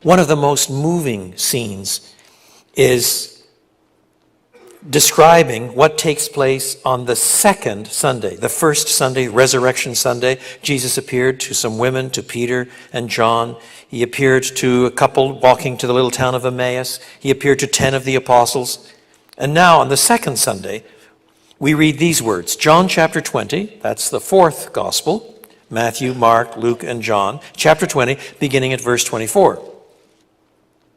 One of the most moving scenes is describing what takes place on the second Sunday. The first Sunday, Resurrection Sunday, Jesus appeared to some women, to Peter and John. He appeared to a couple walking to the little town of Emmaus. He appeared to 10 of the apostles. And now on the second Sunday, we read these words. John chapter 20, that's the fourth gospel. Matthew, Mark, Luke, and John. Chapter 20, beginning at verse 24.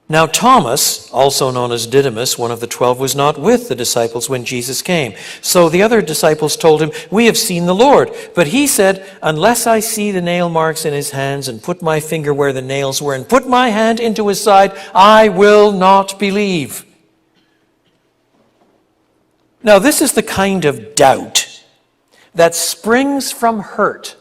Now Thomas, also known as Didymus, one of the 12, was not with the disciples when Jesus came. So the other disciples told him, "We have seen the Lord." But he said, "Unless I see the nail marks in his hands and put my finger where the nails were and put my hand into his side, I will not believe." Now this is the kind of doubt that springs from hurt.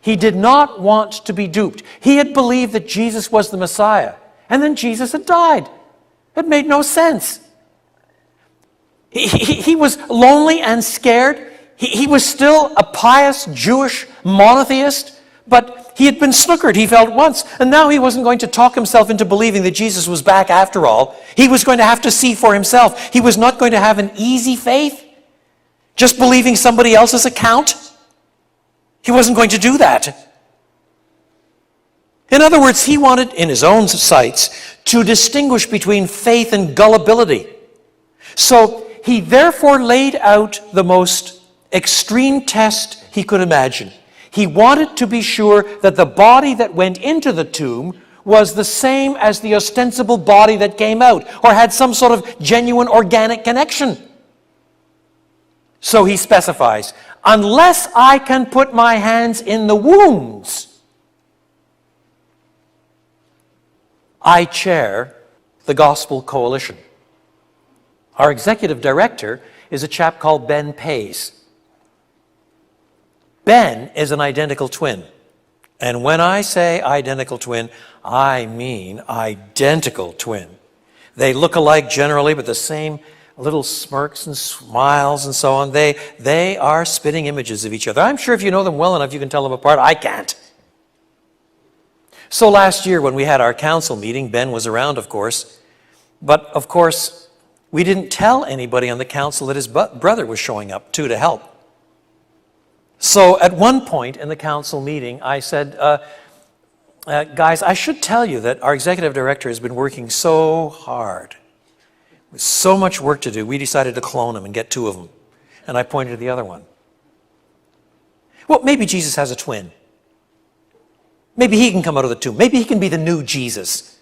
He did not want to be duped. He had believed that Jesus was the Messiah. And then Jesus had died. It made no sense. He was lonely and scared. He was still a pious Jewish monotheist, but he had been snookered, he felt once. And now he wasn't going to talk himself into believing that Jesus was back after all. He was going to have to see for himself. He was not going to have an easy faith, just believing somebody else's account. He wasn't going to do that. In other words, he wanted, in his own sights, to distinguish between faith and gullibility. So he therefore laid out the most extreme test he could imagine. He wanted to be sure that the body that went into the tomb was the same as the ostensible body that came out, or had some sort of genuine organic connection. So he specifies, "Unless I can put my hands in the wounds, I chair the Gospel Coalition." Our executive director is a chap called Ben Pace. Ben is an identical twin. And when I say identical twin, I mean identical twin. They look alike generally, but the same little smirks and smiles and so on. They are spitting images of each other. I'm sure if you know them well enough, you can tell them apart. I can't. So last year when we had our council meeting, Ben was around, of course. But, of course, we didn't tell anybody on the council that his brother was showing up, too, to help. So at one point in the council meeting, I said, guys, I should tell you that our executive director has been working so hard. With so much work to do, we decided to clone him and get 2 of them. And I pointed to the other one. Well, maybe Jesus has a twin. Maybe he can come out of the tomb. Maybe he can be the new Jesus.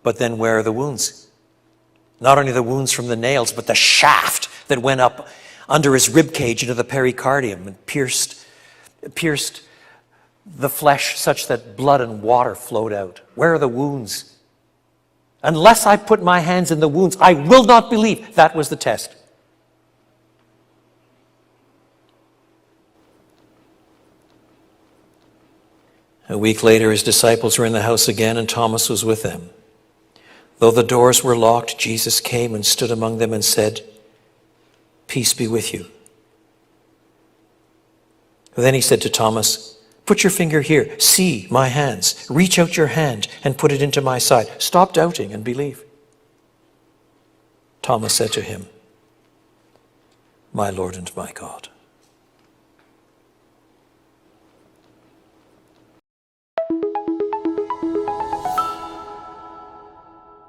But then where are the wounds? Not only the wounds from the nails, but the shaft that went up under his rib cage into the pericardium and pierced the flesh such that blood and water flowed out. Where are the wounds? Unless I put my hands in the wounds, I will not believe. That was the test. A week later, his disciples were in the house again, and Thomas was with them. Though the doors were locked, Jesus came and stood among them and said, "Peace be with you." Then he said to Thomas, "Put your finger here. See my hands. Reach out your hand and put it into my side. Stop doubting and believe." Thomas said to him, "My Lord and my God."